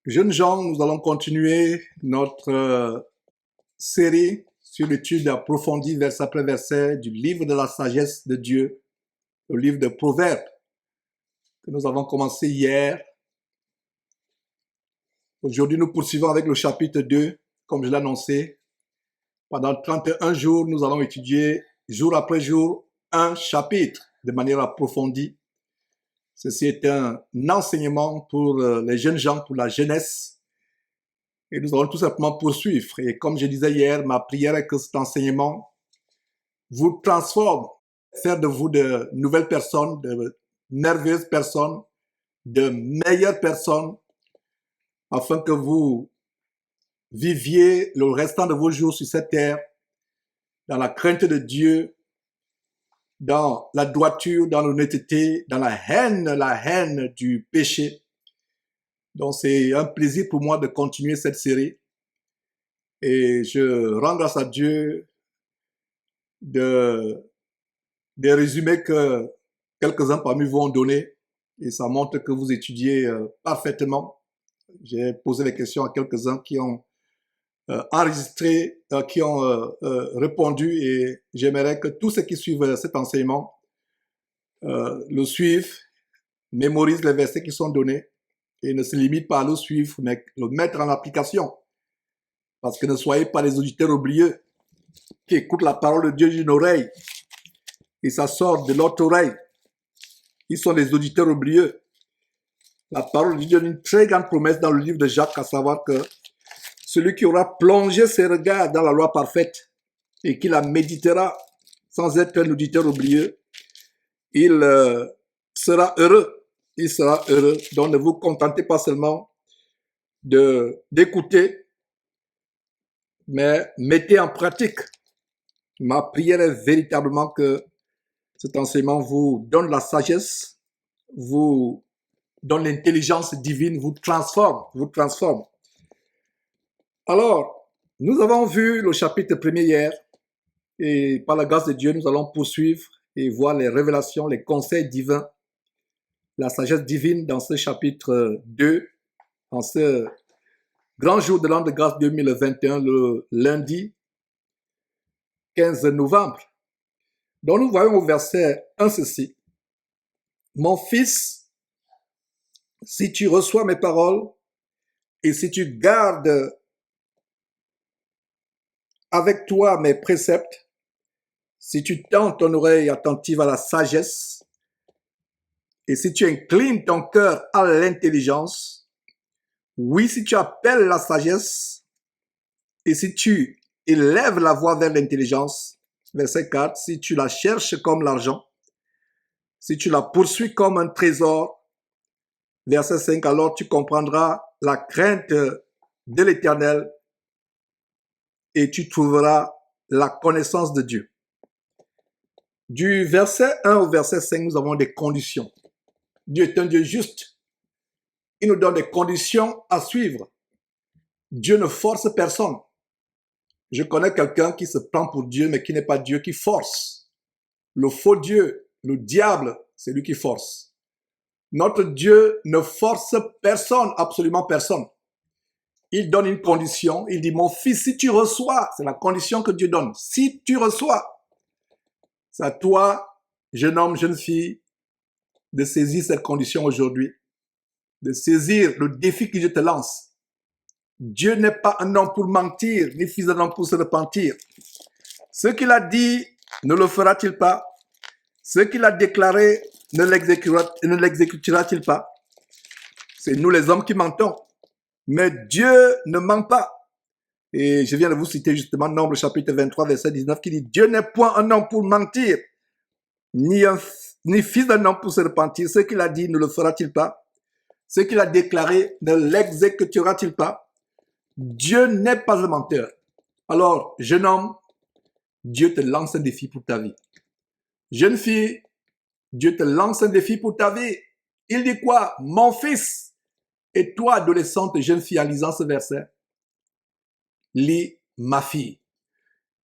Jeunes gens, nous allons continuer notre série sur l'étude approfondie verset après verset du livre de la sagesse de Dieu, le livre de Proverbes que nous avons commencé hier. Aujourd'hui, nous poursuivons avec le chapitre 2, comme je l'ai annoncé. Pendant 31 jours, nous allons étudier jour après jour un chapitre de manière approfondie. Ceci est un enseignement pour les jeunes gens, pour la jeunesse. Et nous allons tout simplement poursuivre. Et comme je disais hier, ma prière est que cet enseignement vous transforme, faire de vous de nouvelles personnes, de merveilleuses personnes, de meilleures personnes, afin que vous viviez le restant de vos jours sur cette terre dans la crainte de Dieu, dans la droiture, dans l'honnêteté, dans la haine du péché. Donc c'est un plaisir pour moi de continuer cette série. Et je rends grâce à Dieu des résumés que quelques-uns parmi vous ont donnés. Et ça montre que vous étudiez parfaitement. J'ai posé les questions à quelques-uns qui ont enregistré, qui ont répondu, et j'aimerais que tous ceux qui suivent cet enseignement le suivent, mémorisent les versets qui sont donnés et ne se limitent pas à le suivre, mais le mettre en application. Parce que ne soyez pas des auditeurs oublieux qui écoutent la parole de Dieu d'une oreille et ça sort de l'autre oreille. Ils sont des auditeurs oublieux. La parole de Dieu donne une très grande promesse dans le livre de Jacques, à savoir que celui qui aura plongé ses regards dans la loi parfaite et qui la méditera sans être un auditeur oublieux, il sera heureux. Il sera heureux. Donc ne vous contentez pas seulement d'écouter, mais mettez en pratique. Ma prière est véritablement que cet enseignement vous donne la sagesse, vous donne l'intelligence divine, vous transforme, vous transforme. Alors, nous avons vu le chapitre 1er hier, et par la grâce de Dieu, nous allons poursuivre et voir les révélations, les conseils divins, la sagesse divine dans ce chapitre 2, en ce grand jour de l'an de grâce 2021, le lundi 15 novembre. Donc nous voyons au verset 1 ceci. Mon fils, si tu reçois mes paroles et si tu gardes avec toi mes préceptes, si tu tends ton oreille attentive à la sagesse et si tu inclines ton cœur à l'intelligence, oui, si tu appelles la sagesse et si tu élèves la voix vers l'intelligence, verset 4, si tu la cherches comme l'argent, si tu la poursuis comme un trésor, verset 5, alors tu comprendras la crainte de l'Éternel et tu trouveras la connaissance de Dieu. Du verset 1 au verset 5, nous avons des conditions. Dieu est un Dieu juste. Il nous donne des conditions à suivre. Dieu ne force personne. Je connais quelqu'un qui se prend pour Dieu, mais qui n'est pas Dieu, qui force. Le faux Dieu, le diable, c'est lui qui force. Notre Dieu ne force personne, absolument personne. Il donne une condition. Il dit, mon fils, si tu reçois, c'est la condition que Dieu donne. Si tu reçois, c'est à toi, jeune homme, jeune fille, de saisir cette condition aujourd'hui, de saisir le défi que Dieu te lance. Dieu n'est pas un homme pour mentir, ni fils d'un homme pour se repentir. Ce qu'il a dit, ne le fera-t-il pas? Ce qu'il a déclaré, ne l'exécutera-t-il pas? C'est nous les hommes qui mentons. Mais Dieu ne ment pas. Et je viens de vous citer justement Nombre chapitre 23, verset 19, qui dit, Dieu n'est point un homme pour mentir, ni fils d'un homme pour se repentir. Ce qu'il a dit, ne le fera-t-il pas? Ce qu'il a déclaré, ne l'exécutera-t-il pas? Dieu n'est pas un menteur. Alors, jeune homme, Dieu te lance un défi pour ta vie. Jeune fille, Dieu te lance un défi pour ta vie. Il dit quoi? Mon fils. Et toi, adolescente, jeune fille, en lisant ce verset, lis ma fille.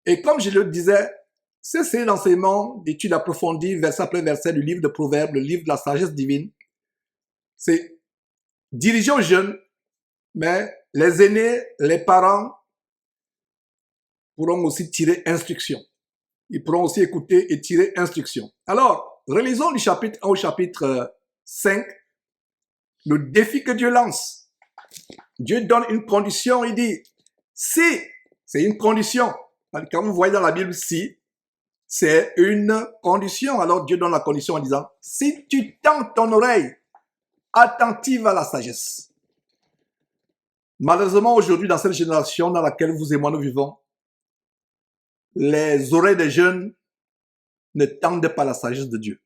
Et comme je le disais, c'est l'enseignement d'études approfondies, verset après verset, du livre de Proverbes, le livre de la sagesse divine. C'est dirigé aux jeunes, mais les aînés, les parents pourront aussi tirer instruction. Ils pourront aussi écouter et tirer instruction. Alors, relisons du chapitre 1 au chapitre 5, le défi que Dieu lance. Dieu donne une condition, il dit, si, c'est une condition. Quand vous voyez dans la Bible, si, c'est une condition. Alors Dieu donne la condition en disant, si tu tends ton oreille attentive à la sagesse. Malheureusement, aujourd'hui, dans cette génération dans laquelle vous et moi nous vivons, les oreilles des jeunes ne tendent pas la sagesse de Dieu.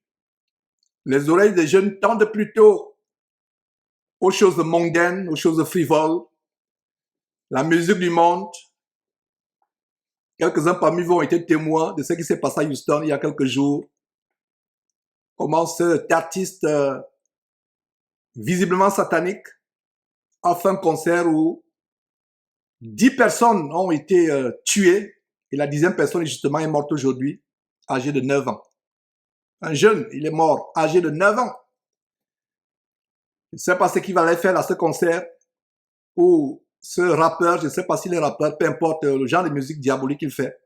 Les oreilles des jeunes tendent plutôt aux choses mondaines, aux choses frivoles, la musique du monde. Quelques-uns parmi vous ont été témoins de ce qui s'est passé à Houston il y a quelques jours. Comment cet artiste visiblement satanique a fait un concert où 10 personnes ont été tuées et la 10e personne justement est morte aujourd'hui, âgée de 9 ans. Un jeune, il est mort, âgé de 9 ans. Je ne sais pas ce qu'il va aller faire à ce concert où ce rappeur, je ne sais pas s'il est rappeur, peu importe le genre de musique diabolique qu'il fait.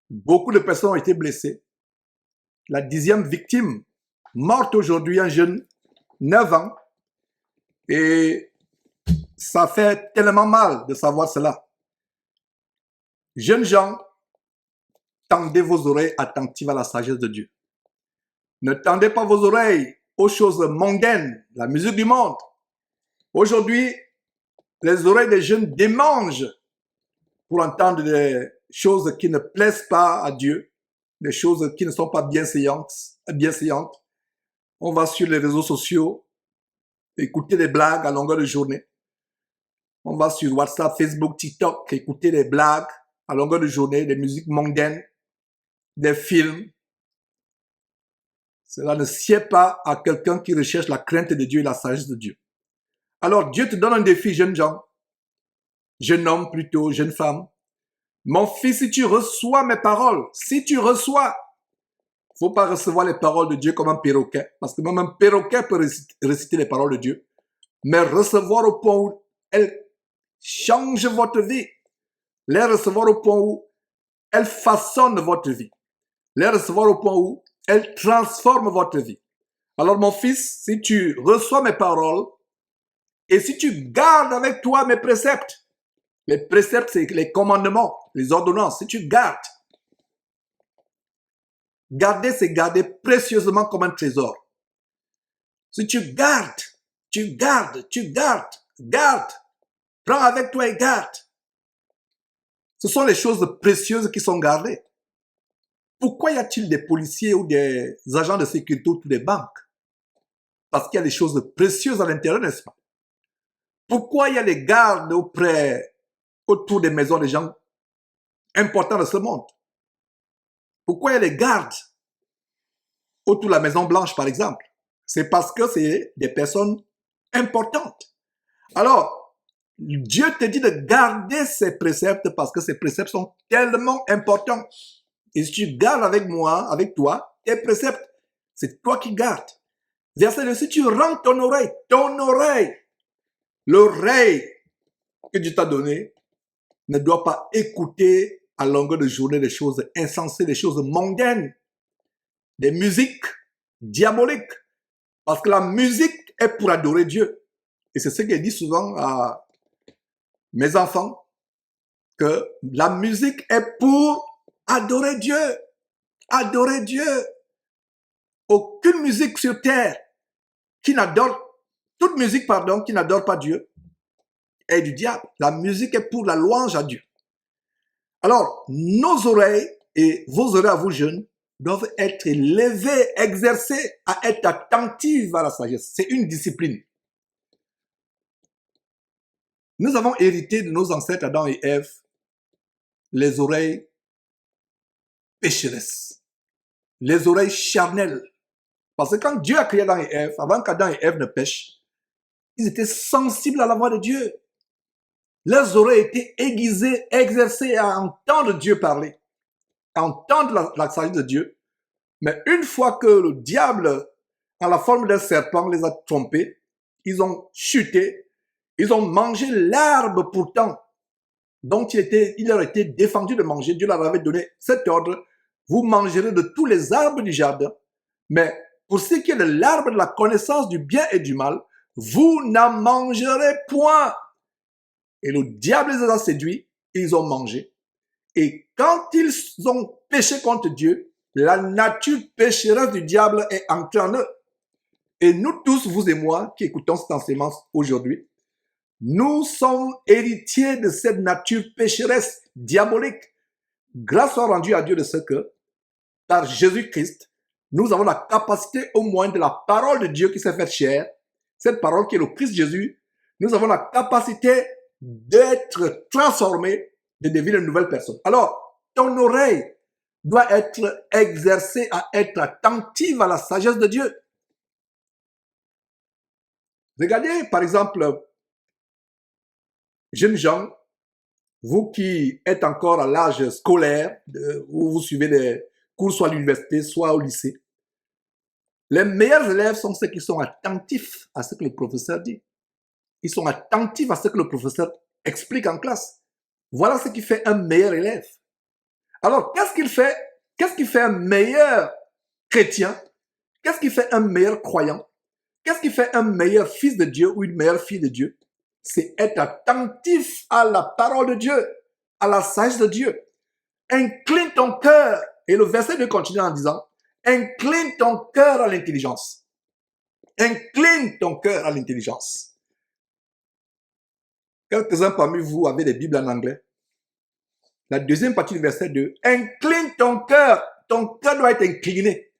Beaucoup de personnes ont été blessées. La 10e victime, morte aujourd'hui, un jeune, 9 ans. Et ça fait tellement mal de savoir cela. Jeunes gens, tendez vos oreilles attentives à la sagesse de Dieu. Ne tendez pas vos oreilles aux choses mondaines, la musique du monde. Aujourd'hui, les oreilles des jeunes démangent pour entendre des choses qui ne plaisent pas à Dieu, des choses qui ne sont pas bienséantes. On va sur les réseaux sociaux, écouter des blagues à longueur de journée. On va sur WhatsApp, Facebook, TikTok, écouter des blagues à longueur de journée, des musiques mondaines, des films. Cela ne sied pas à quelqu'un qui recherche la crainte de Dieu et la sagesse de Dieu. Alors Dieu te donne un défi, jeunes gens, jeune homme plutôt, jeune femme. Mon fils, si tu reçois mes paroles, si tu reçois, il ne faut pas recevoir les paroles de Dieu comme un perroquet, parce que même un perroquet peut réciter les paroles de Dieu, mais recevoir au point où elles changent votre vie, les recevoir au point où elles façonnent votre vie, les recevoir au point où elles transforment votre vie. Alors mon fils, si tu reçois mes paroles et si tu gardes avec toi mes préceptes, les préceptes c'est les commandements, les ordonnances, si tu gardes, garder c'est garder précieusement comme un trésor. Si tu gardes, garde, prends avec toi et garde. Ce sont les choses précieuses qui sont gardées. Pourquoi y a-t-il des policiers ou des agents de sécurité ou des banques? Parce qu'il y a des choses précieuses à l'intérieur, n'est-ce pas? Pourquoi il y a des gardes autour des maisons des gens importants de ce monde? Pourquoi il y a des gardes autour de la Maison Blanche, par exemple? C'est parce que c'est des personnes importantes. Alors, Dieu te dit de garder ces préceptes parce que ces préceptes sont tellement importants. Et si tu gardes avec moi, avec toi, tes préceptes, c'est toi qui gardes. Verset 2, si tu rends ton oreille, l'oreille que Dieu t'a donnée ne doit pas écouter à longueur de journée des choses insensées, des choses mondaines, des musiques diaboliques. Parce que la musique est pour adorer Dieu. Et c'est ce que je dis souvent à mes enfants, que la musique est pour adorer Dieu. Adorer Dieu. Aucune musique sur terre toute musique, qui n'adore pas Dieu est du diable. La musique est pour la louange à Dieu. Alors, nos oreilles et vos oreilles à vous jeunes doivent être élevées, exercées à être attentives à la sagesse. C'est une discipline. Nous avons hérité de nos ancêtres Adam et Ève les oreilles pécheresses, les oreilles charnelles. Parce que quand Dieu a créé Adam et Ève, avant qu'Adam et Ève ne pêchent, ils étaient sensibles à la voix de Dieu. Leurs oreilles étaient aiguisées, exercées à entendre Dieu parler, à entendre la sagesse de Dieu. Mais une fois que le diable, en la forme d'un serpent, les a trompés, ils ont chuté, Ils ont mangé l'arbre pourtant dont il leur était défendu de manger. Dieu leur avait donné cet ordre. Vous mangerez de tous les arbres du jardin, mais pour ce qui est de l'arbre de la connaissance du bien et du mal, vous n'en mangerez point. Et le diable les a séduits, ils ont mangé. Et quand ils ont péché contre Dieu, la nature pécheresse du diable est entrée en eux. Et nous tous, vous et moi, qui écoutons cet enseignement aujourd'hui, nous sommes héritiers de cette nature pécheresse diabolique. Grâce soit rendue à Dieu de ce que, par Jésus-Christ, nous avons la capacité au moyen de la parole de Dieu qui s'est faite chair, cette parole qui est le Christ Jésus, nous avons la capacité d'être transformés, de devenir une nouvelle personne. Alors, ton oreille doit être exercée à être attentive à la sagesse de Dieu. Regardez, par exemple, jeunes gens, vous qui êtes encore à l'âge scolaire, où vous suivez des cours soit à l'université, soit au lycée, les meilleurs élèves sont ceux qui sont attentifs à ce que le professeur dit. Ils sont attentifs à ce que le professeur explique en classe. Voilà ce qui fait un meilleur élève. Alors, qu'est-ce qu'il fait? Qu'est-ce qui fait un meilleur chrétien? Qu'est-ce qui fait un meilleur croyant? Qu'est-ce qui fait un meilleur fils de Dieu ou une meilleure fille de Dieu? C'est être attentif à la parole de Dieu, à la sagesse de Dieu. Incline ton cœur. Et le verset 2 continue en disant, incline ton cœur à l'intelligence. Incline ton cœur à l'intelligence. Quelques-uns parmi vous avez des Bibles en anglais. La deuxième partie du verset 2, incline ton cœur. Ton cœur doit être incliné.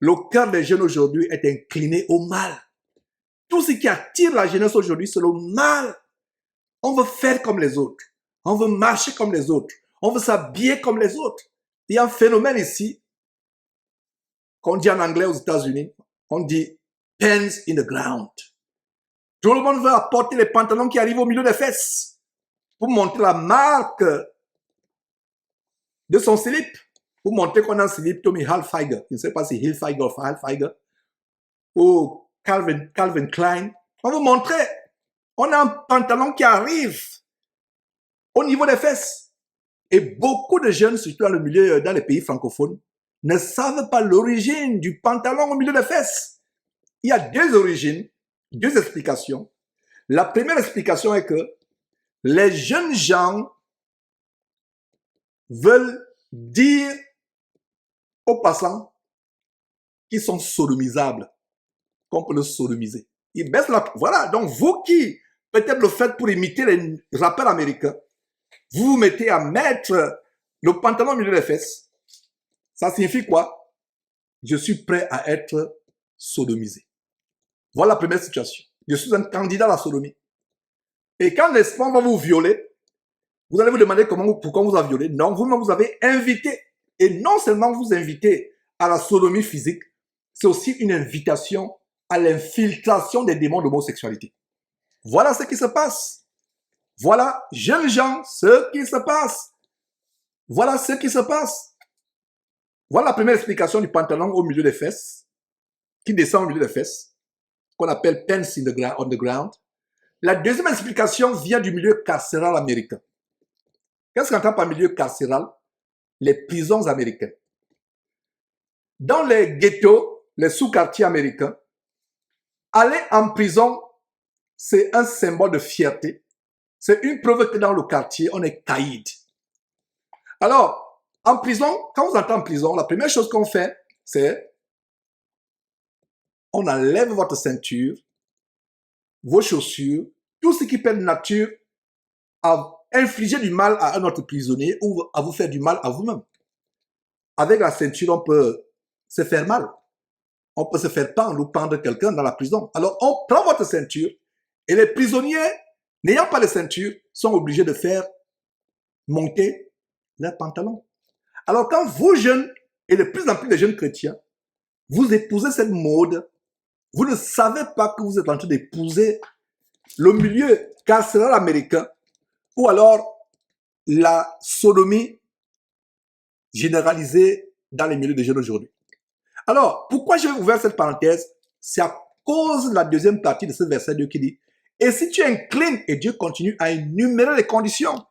Le cœur des jeunes aujourd'hui est incliné au mal. Tout ce qui attire la jeunesse aujourd'hui, c'est le mal. On veut faire comme les autres. On veut marcher comme les autres. On veut s'habiller comme les autres. Il y a un phénomène ici qu'on dit en anglais aux États-Unis. On dit pants in the ground. Tout le monde veut apporter les pantalons qui arrivent au milieu des fesses pour montrer la marque de son slip. Pour montrer qu'on a un slip Tommy Hilfiger. Je ne sais pas si Hilfiger ou Hilfiger. Ou Calvin Klein. On veut montrer. On a un pantalon qui arrive au niveau des fesses. Et beaucoup de jeunes, surtout dans le milieu, dans les pays francophones, ne savent pas l'origine du pantalon au milieu des fesses. Il y a deux origines, deux explications. La première explication est que les jeunes gens veulent dire aux passants qu'ils sont sodomisables, qu'on peut le sodomiser. Ils baissent la... Voilà, donc vous qui, peut-être le faites pour imiter les rappeurs américains, vous vous mettez à mettre le pantalon au milieu des fesses. Ça signifie quoi? Je suis prêt à être sodomisé. Voilà la première situation. Je suis un candidat à la sodomie. Et quand l'espoir va vous violer, vous allez vous demander pourquoi on vous a violé. Non, vous-même vous avez invité. Et non seulement vous invitez à la sodomie physique, c'est aussi une invitation à l'infiltration des démons d'homosexualité. Voilà ce qui se passe. Voilà, jeunes gens, ce qui se passe. Voilà ce qui se passe. Voilà la première explication du pantalon au milieu des fesses, qui descend au milieu des fesses, qu'on appelle pants on the ground. La deuxième explication vient du milieu carcéral américain. Qu'est-ce qu'on entend par milieu carcéral? Les prisons américaines. Dans les ghettos, les sous-quartiers américains, aller en prison, c'est un symbole de fierté. C'est une preuve que dans le quartier, on est caïd. Alors, en prison, quand vous entrez en prison, la première chose qu'on fait, c'est on enlève votre ceinture, vos chaussures, tout ce qui peut être nature à infliger du mal à un autre prisonnier ou à vous faire du mal à vous-même. Avec la ceinture, on peut se faire mal. On peut se faire pendre ou pendre quelqu'un dans la prison. Alors, on prend votre ceinture et les prisonniers, n'ayant pas de ceinture, sont obligés de faire monter leurs pantalons. Alors, quand vous, jeunes, et de plus en plus de jeunes chrétiens, vous épousez cette mode, vous ne savez pas que vous êtes en train d'épouser le milieu carcéral américain ou alors la sodomie généralisée dans les milieux des jeunes aujourd'hui. Alors, pourquoi j'ai ouvert cette parenthèse? C'est à cause de la deuxième partie de ce verset 2 qui dit Et si tu inclines, et Dieu continue à énumérer les conditions,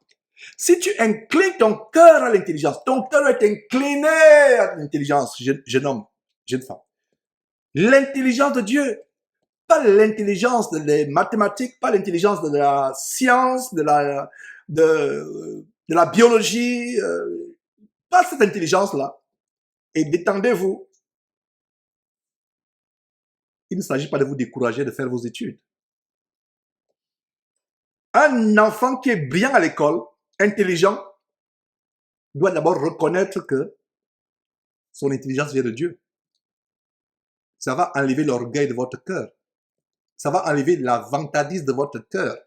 si tu inclines ton cœur à l'intelligence, ton cœur est incliné à l'intelligence, jeune homme, jeune femme. L'intelligence de Dieu, pas l'intelligence des mathématiques, pas l'intelligence de la science, de la biologie, pas cette intelligence-là. Et détendez-vous. Il ne s'agit pas de vous décourager de faire vos études. Un enfant qui est bien à l'école, intelligent, doit d'abord reconnaître que son intelligence vient de Dieu. Ça va enlever l'orgueil de votre cœur. Ça va enlever la vantardise de votre cœur.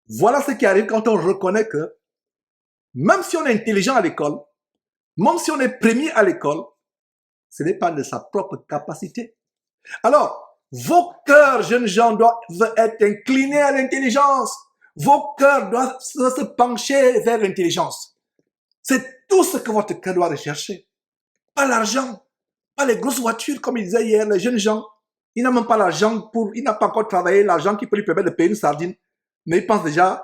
Voilà ce qui arrive quand on reconnaît que même si on est intelligent à l'école, même si on est premier à l'école, ce n'est pas de sa propre capacité. Alors, vos cœurs, jeunes gens, doivent être inclinés à l'intelligence. Vos cœurs doivent se pencher vers l'intelligence. C'est tout ce que votre cœur doit rechercher. Pas l'argent, pas les grosses voitures, comme il disait hier, les jeunes gens. Il n'a même pas l'argent il n'a pas encore travaillé l'argent qui peut lui permettre de payer une sardine. Mais il pense déjà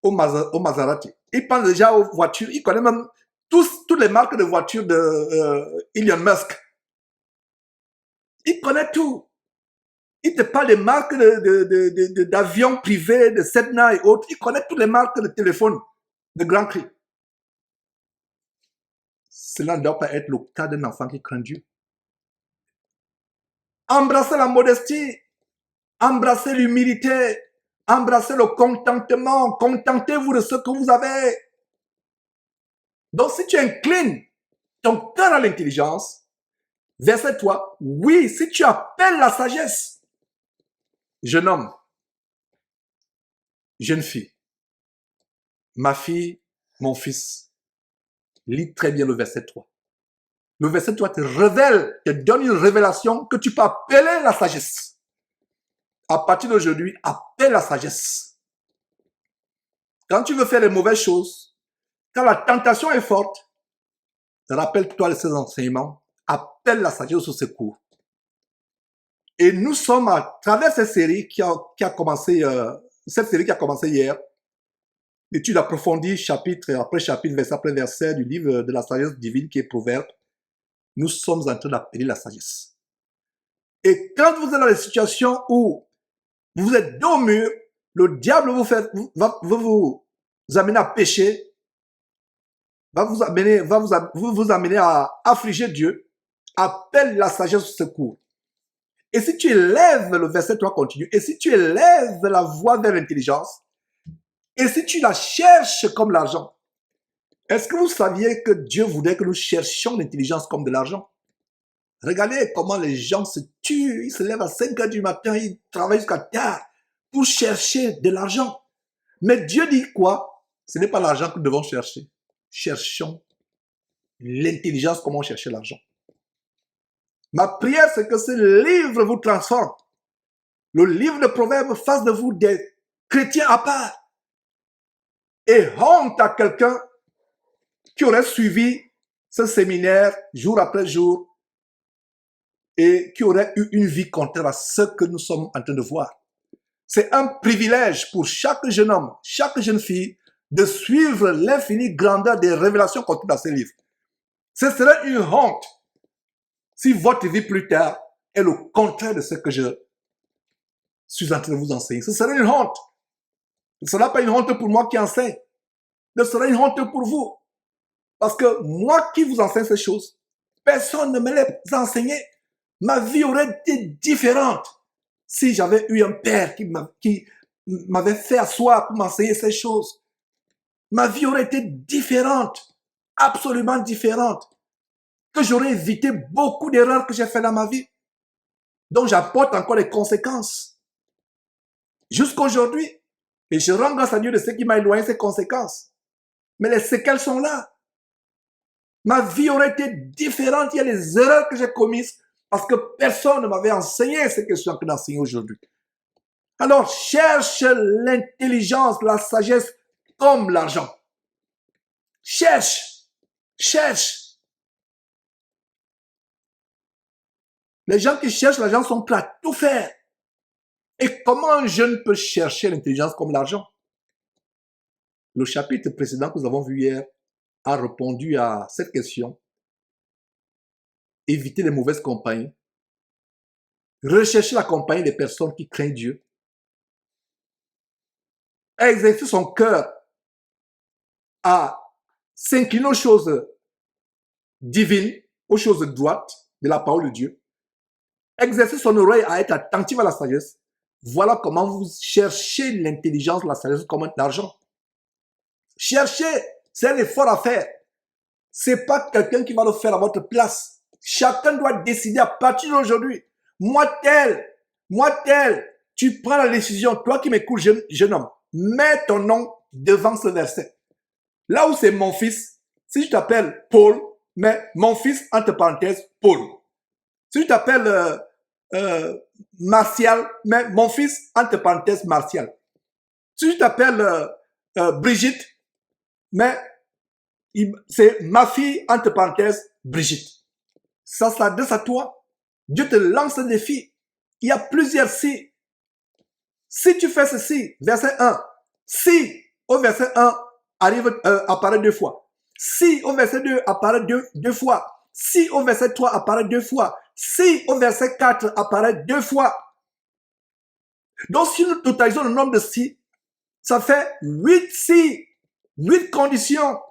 au Maserati. Il pense déjà aux voitures. Il connaît même toutes les marques de voitures de Elon Musk. Il connaît tout. Il te parle des marques d'avions privés, de Cessna et autres. Il connaît toutes les marques de téléphones de grand cri. Cela ne doit pas être le cas d'un enfant qui craint Dieu. Embrassez la modestie, embrassez l'humilité, embrassez le contentement, contentez-vous de ce que vous avez. Donc si tu inclines ton cœur à l'intelligence, verset 3, oui, si tu appelles la sagesse, jeune homme, jeune fille, ma fille, mon fils, lis très bien le verset 3. Le verset 3 te révèle, te donne une révélation que tu peux appeler la sagesse. À partir d'aujourd'hui, appelle la sagesse. Quand tu veux faire les mauvaises choses, quand la tentation est forte, rappelle-toi de ces enseignements, appelle la sagesse au secours. Et nous sommes à travers cette série qui a commencé hier, l'étude approfondie, chapitre après chapitre, verset après verset du livre de la sagesse divine qui est Proverbe. Nous sommes en train d'appeler la sagesse. Et quand vous êtes dans des situations où vous êtes dos au mur, le diable va vous amener à pécher, va vous amener à affliger Dieu, appelle la sagesse au secours. Et si tu élèves, le verset 3 continue, et si tu élèves la voie vers l'intelligence, et si tu la cherches comme l'argent, est-ce que vous saviez que Dieu voudrait que nous cherchions l'intelligence comme de l'argent? Regardez comment les gens se tuent, ils se lèvent à 5 heures du matin, ils travaillent jusqu'à tard pour chercher de l'argent. Mais Dieu dit quoi? Ce n'est pas l'argent que nous devons chercher. Cherchons l'intelligence, comment chercher l'argent. Ma prière, c'est que ce livre vous transforme. Le livre de Proverbes fasse de vous des chrétiens à part. Et honte à quelqu'un qui aurait suivi ce séminaire jour après jour et qui aurait eu une vie contraire à ce que nous sommes en train de voir. C'est un privilège pour chaque jeune homme, chaque jeune fille de suivre l'infinie grandeur des révélations contenues dans ces livres. Ce serait une honte si votre vie plus tard est le contraire de ce que je suis en train de vous enseigner. Ce serait une honte. Ce ne sera pas une honte pour moi qui enseigne. Ce serait une honte pour vous. Parce que moi qui vous enseigne ces choses, personne ne me les a enseignées. Ma vie aurait été différente si j'avais eu un père qui m'avait fait asseoir pour m'enseigner ces choses. Ma vie aurait été différente, absolument différente, que j'aurais évité beaucoup d'erreurs que j'ai faites dans ma vie, dont j'apporte encore les conséquences. Jusqu'aujourd'hui, et je rends grâce à Dieu de ce qui m'a éloigné ces conséquences. Mais les séquelles sont là. Ma vie aurait été différente. Il y a des erreurs que j'ai commises parce que personne ne m'avait enseigné ce que je suis en train d'enseigner aujourd'hui. Alors, cherche l'intelligence, la sagesse comme l'argent. Cherche. Les gens qui cherchent l'argent sont prêts à tout faire Et comment un jeune peut chercher l'intelligence comme l'argent? Le chapitre précédent que nous avons vu hier a répondu à cette question. Éviter les mauvaises compagnies. Rechercher la compagnie des personnes qui craignent Dieu. Exercer son cœur à s'incliner aux choses divines, aux choses droites de la parole de Dieu. Exercer son oreille à être attentif à la sagesse. Voilà comment vous cherchez l'intelligence, la sagesse comme l'argent. Cherchez, c'est un effort à faire. C'est pas quelqu'un qui va le faire à votre place. Chacun doit décider à partir d'aujourd'hui. Moi tel, tu prends la décision, toi qui m'écoutes, jeune homme, mets ton nom devant ce verset. Là où c'est mon fils, si je t'appelle Paul, mets mon fils entre parenthèses Paul. Si je t'appelle Martial, mets mon fils entre parenthèses Martial. Si je t'appelle Brigitte, mais c'est ma fille, entre parenthèses, Brigitte. Ça s'adresse à toi. Dieu te lance un défi. Il y a plusieurs si. Si tu fais ceci, verset 1, si au verset 1 apparaît deux fois. Si au verset 2 apparaît deux fois. Si au verset 3 apparaît deux fois. Si au verset 4 apparaît deux fois. Donc si nous totalisons le nombre de si, ça fait 8 si, 8 conditions.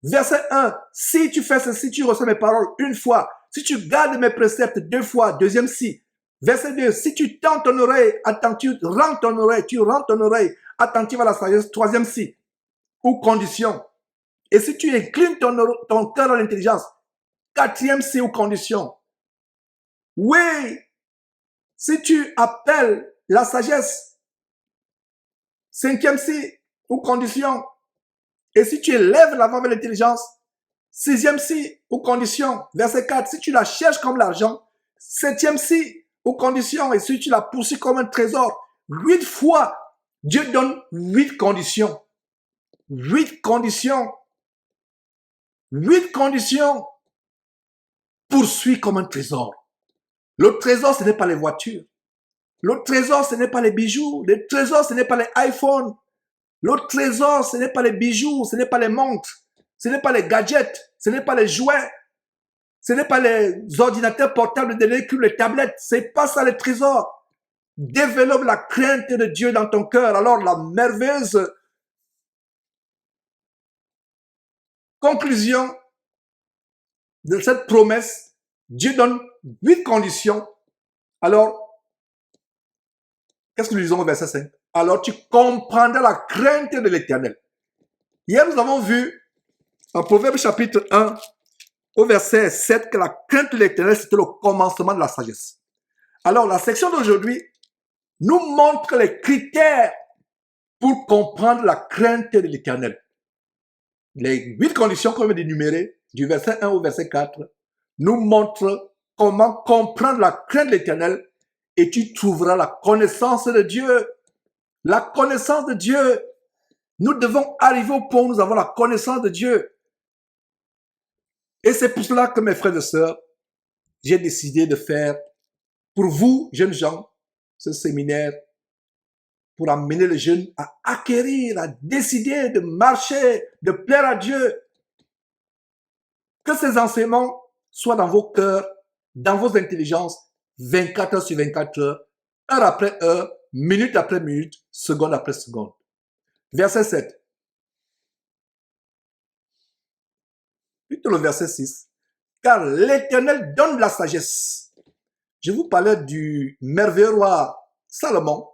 Verset 1, si tu fais ceci, tu reçois mes paroles une fois. Si tu gardes mes préceptes deux fois, deuxième si. Verset 2, si tu tends ton oreille attentive, tu rends ton oreille attentive à la sagesse, troisième si. Ou condition. Et si tu inclines ton cœur à l'intelligence, quatrième si ou condition. Oui, si tu appelles la sagesse, cinquième si ou condition. Et si tu élèves la voix vers l'intelligence, sixième si ou condition, verset 4, si tu la cherches comme l'argent, septième si ou condition, et si tu la poursuis comme un trésor, 8 fois, Dieu donne 8 conditions. 8 conditions. 8 conditions. Poursuis comme un trésor. Le trésor, ce n'est pas les voitures. Le trésor, ce n'est pas les bijoux. Le trésor, ce n'est pas les iPhones. Le trésor, ce n'est pas les bijoux, ce n'est pas les montres, ce n'est pas les gadgets, ce n'est pas les jouets, ce n'est pas les ordinateurs portables, les véhicules, les tablettes. C'est pas ça le trésor. Développe la crainte de Dieu dans ton cœur. Alors la merveilleuse conclusion de cette promesse, Dieu donne 8 conditions. Alors, qu'est-ce que nous lisons au verset 5? Alors tu comprendras la crainte de l'Éternel. Hier, nous avons vu en Proverbe chapitre 1, au verset 7, que la crainte de l'Éternel, c'était le commencement de la sagesse. Alors, la section d'aujourd'hui nous montre les critères pour comprendre la crainte de l'Éternel. Les 8 conditions qu'on vient d'énumérer, du verset 1 au verset 4, nous montrent comment comprendre la crainte de l'Éternel et tu trouveras la connaissance de Dieu. La connaissance de Dieu. Nous devons arriver au point où nous avons la connaissance de Dieu. Et c'est pour cela que mes frères et sœurs, j'ai décidé de faire pour vous, jeunes gens, ce séminaire pour amener les jeunes à acquérir, à décider de marcher, de plaire à Dieu. Que ces enseignements soient dans vos cœurs, dans vos intelligences, 24 heures sur 24 heures, heure après heure, minute après minute, seconde après seconde. Verset 7. Plutôt le verset 6. Car l'Éternel donne la sagesse. Je vous parlais du merveilleux roi Salomon,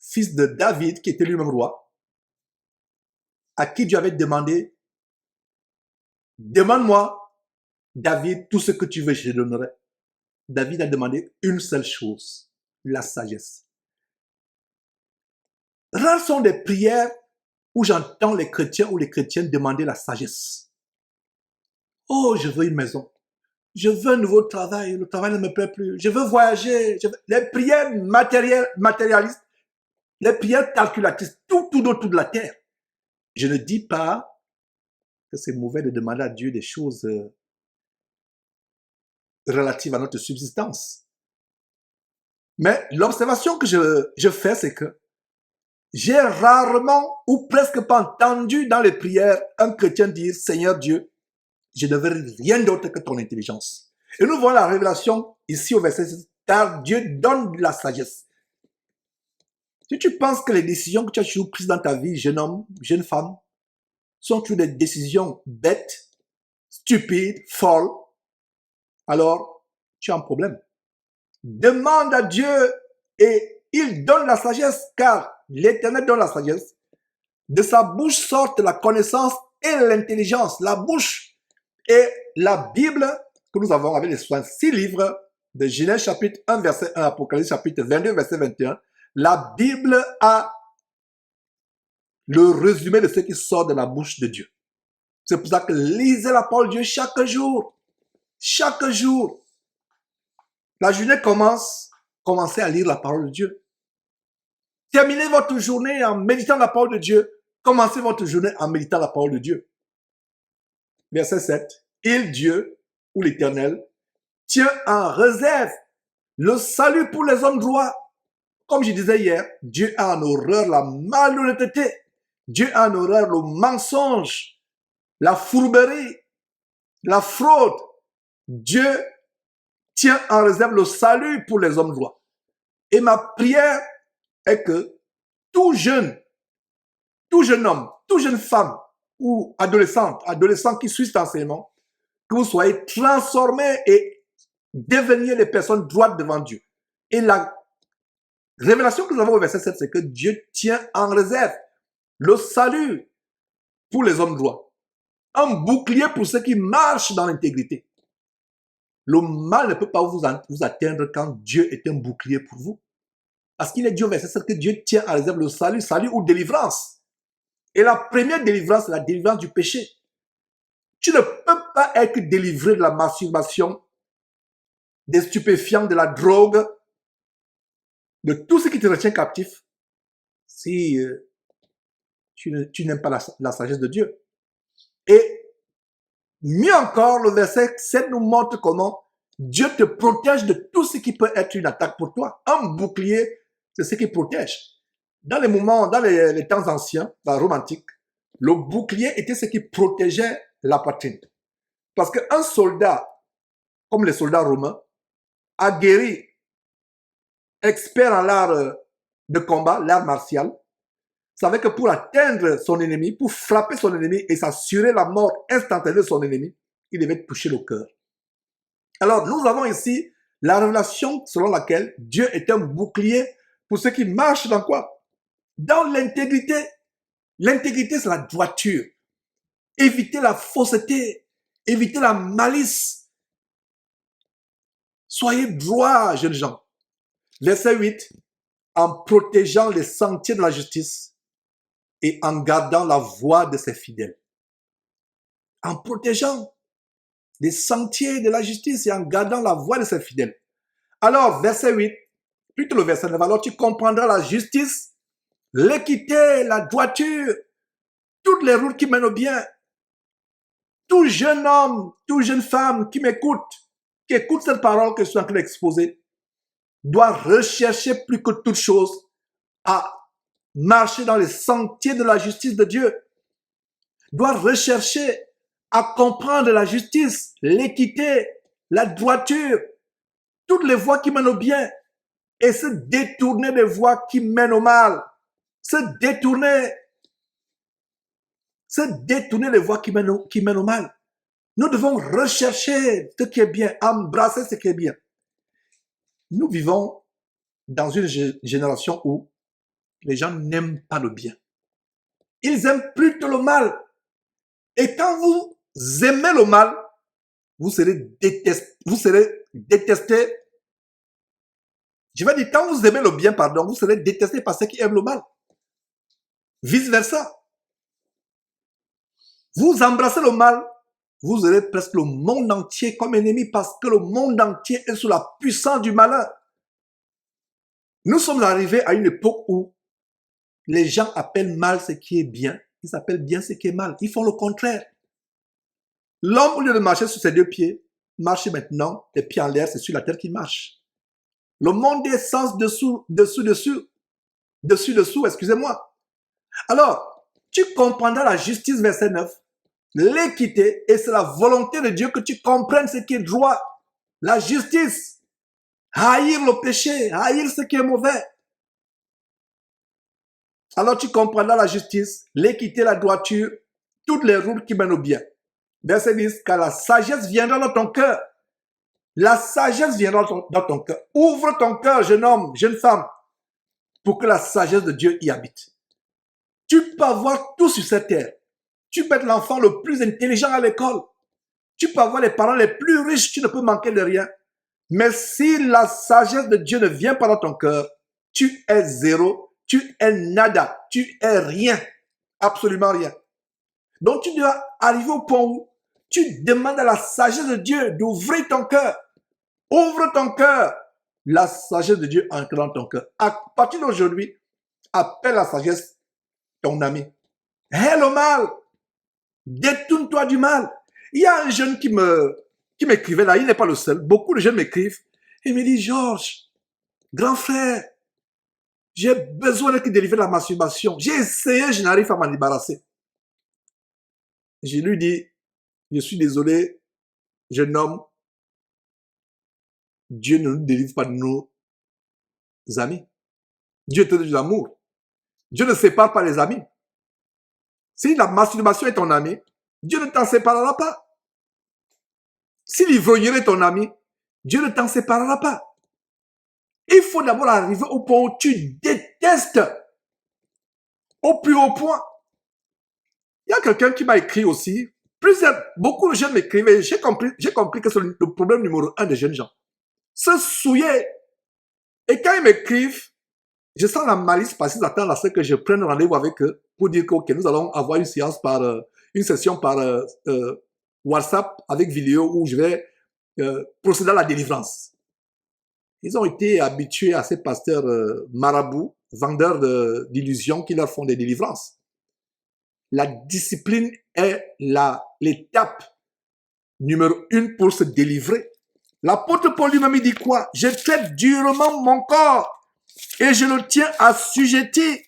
fils de David, qui était lui-même roi, à qui Dieu avait demandé, demande-moi, David, tout ce que tu veux, je te donnerai. David a demandé une seule chose, la sagesse. Rares sont des prières où j'entends les chrétiens ou les chrétiennes demander la sagesse. Oh, je veux une maison. Je veux un nouveau travail. Le travail ne me plaît plus. Je veux voyager. Les prières matérialistes, les prières calculatrices, tout autour de la terre. Je ne dis pas que c'est mauvais de demander à Dieu des choses relatives à notre subsistance. Mais l'observation que je fais, c'est que j'ai rarement ou presque pas entendu dans les prières un chrétien dire « Seigneur Dieu, je ne veux rien d'autre que ton intelligence. » Et nous voyons la révélation ici au verset 6, car Dieu donne la sagesse. Si tu penses que les décisions que tu as toujours prises dans ta vie, jeune homme, jeune femme, sont toutes des décisions bêtes, stupides, folles, alors tu as un problème. Demande à Dieu et il donne la sagesse, car l'Éternel donne la sagesse. De sa bouche sortent la connaissance et l'intelligence. La bouche et la Bible que nous avons avec les 66 livres de Genèse chapitre 1 verset 1, Apocalypse chapitre 22 verset 21. La Bible a le résumé de ce qui sort de la bouche de Dieu. C'est pour ça que lisez la parole de Dieu chaque jour. Chaque jour. La journée commence, commencez à lire la parole de Dieu. Terminez votre journée en méditant la parole de Dieu. Commencez votre journée en méditant la parole de Dieu. Verset 7. Il, Dieu, ou l'Éternel, tient en réserve le salut pour les hommes droits. Comme je disais hier, Dieu a en horreur la malhonnêteté. Dieu a en horreur le mensonge, la fourberie, la fraude. Dieu tient en réserve le salut pour les hommes droits. Et ma prière est que tout jeune homme, toute jeune femme ou adolescent qui suit cet enseignement, que vous soyez transformés et deveniez des personnes droites devant Dieu. Et la révélation que nous avons au verset 7, c'est que Dieu tient en réserve le salut pour les hommes droits. Un bouclier pour ceux qui marchent dans l'intégrité. Le mal ne peut pas vous atteindre quand Dieu est un bouclier pour vous. Parce qu'il est dit au verset 7 que Dieu tient en réserve le salut ou délivrance. Et la première délivrance, c'est la délivrance du péché. Tu ne peux pas être délivré de la masturbation, des stupéfiants, de la drogue, de tout ce qui te retient captif, si tu n'aimes pas la sagesse de Dieu. Et mieux encore, le verset 7 nous montre comment Dieu te protège de tout ce qui peut être une attaque pour toi. Un bouclier, c'est ce qui protège. Dans les temps anciens, la Rome antique, le bouclier était ce qui protégeait la poitrine. Parce qu'un soldat, comme les soldats romains, aguerri, expert en l'art de combat, l'art martial, savait que pour atteindre son ennemi, pour frapper son ennemi et s'assurer la mort instantanée de son ennemi, il devait toucher le cœur. Alors, nous avons ici la révélation selon laquelle Dieu est un bouclier pour ceux qui marchent dans quoi? Dans l'intégrité. L'intégrité, c'est la droiture. Évitez la fausseté. Évitez la malice. Soyez droits, jeunes gens. Verset 8. En protégeant les sentiers de la justice et en gardant la voie de ses fidèles. En protégeant les sentiers de la justice et en gardant la voie de ses fidèles. Alors, verset 8, plutôt le verset 9, alors tu comprendras la justice, l'équité, la droiture, toutes les routes qui mènent au bien. Tout jeune homme, toute jeune femme qui m'écoute, qui écoute cette parole que je suis en train d'exposer, doit rechercher plus que toute chose à marcher dans les sentiers de la justice de Dieu, doit rechercher à comprendre la justice, l'équité, la droiture, toutes les voies qui mènent au bien et se détourner des voies qui mènent au mal. Se détourner des voies qui mènent au mal. Nous devons rechercher ce qui est bien, embrasser ce qui est bien. Nous vivons dans une génération où les gens n'aiment pas le bien. Ils aiment plutôt le mal. Et quand vous aimez le mal, vous serez détesté. Je vais dire, quand vous aimez le bien, vous serez détesté par ceux qui aiment le mal. Vice versa. Vous embrassez le mal, vous aurez presque le monde entier comme ennemi parce que le monde entier est sous la puissance du malin. Nous sommes arrivés à une époque où les gens appellent mal ce qui est bien, ils appellent bien ce qui est mal. Ils font le contraire. L'homme, au lieu de marcher sur ses deux pieds, marche maintenant, les pieds en l'air, c'est sur la terre qu'il marche. Le monde est sens dessous, excusez-moi. Alors, tu comprendras la justice, verset 9, l'équité, et c'est la volonté de Dieu que tu comprennes ce qui est droit, la justice, haïr le péché, haïr ce qui est mauvais. Alors tu comprendras la justice, l'équité, la droiture, toutes les routes qui mènent au bien. Verset 10, car la sagesse viendra dans ton cœur. La sagesse viendra dans ton cœur. Ouvre ton cœur, jeune homme, jeune femme, pour que la sagesse de Dieu y habite. Tu peux avoir tout sur cette terre. Tu peux être l'enfant le plus intelligent à l'école. Tu peux avoir les parents les plus riches, tu ne peux manquer de rien. Mais si la sagesse de Dieu ne vient pas dans ton cœur, tu es zéro, tu es nada, tu es rien, absolument rien. Donc tu dois arriver au point où tu demandes à la sagesse de Dieu d'ouvrir ton cœur. Ouvre ton cœur. La sagesse de Dieu entre dans ton cœur. À partir d'aujourd'hui, appelle la sagesse ton ami. Hais le mal. Détourne-toi du mal. Il y a un jeune qui m'écrivait là, il n'est pas le seul. Beaucoup de jeunes m'écrivent. Il me dit, Georges, grand frère, j'ai besoin de te délivrer la masturbation. J'ai essayé, je n'arrive pas à m'en débarrasser. Je lui dis, je suis désolé, jeune homme, Dieu ne nous délivre pas de nos amis. Dieu te donne de l'amour. Dieu ne sépare pas les amis. Si la masturbation est ton ami, Dieu ne t'en séparera pas. Si l'ivrognerie est ton ami, Dieu ne t'en séparera pas. Il faut d'abord arriver au point où tu détestes au plus haut point. Il y a quelqu'un qui m'a écrit aussi. Beaucoup de jeunes m'écrivaient. J'ai compris que c'est le problème numéro 1 des jeunes gens. Se souiller. Et quand ils m'écrivent, je sens la malice passer d'attendre à ce que je prenne rendez-vous avec eux pour dire que okay, nous allons avoir une session par WhatsApp avec vidéo où je vais procéder à la délivrance. Ils ont été habitués à ces pasteurs marabouts, vendeurs d'illusions qui leur font des délivrances. La discipline est l'étape numéro 1 pour se délivrer. L'apôtre Paul lui-même dit quoi? Je traite durement mon corps et je le tiens assujetti.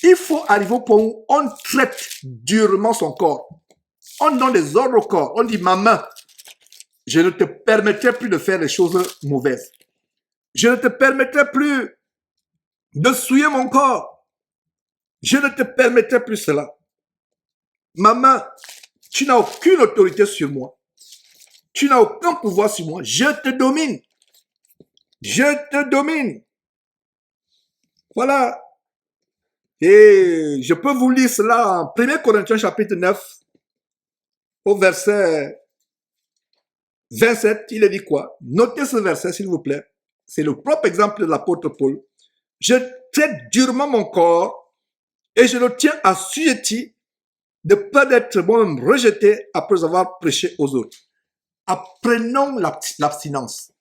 Il faut arriver au point où on traite durement son corps. On donne des ordres au corps. On dit, ma main, je ne te permettrai plus de faire des choses mauvaises. Je ne te permettrai plus de souiller mon corps. Je ne te permettrai plus cela. Ma main, tu n'as aucune autorité sur moi. Tu n'as aucun pouvoir sur moi. Je te domine. Je te domine. Voilà. Et je peux vous lire cela en 1 Corinthiens chapitre 9, au verset 27. Il est dit quoi? Notez ce verset, s'il vous plaît. C'est le propre exemple de l'apôtre Paul. Je traite durement mon corps et je le tiens assujetti de peur d'être moi-même rejeté après avoir prêché aux autres. Apprenons l'abstinence.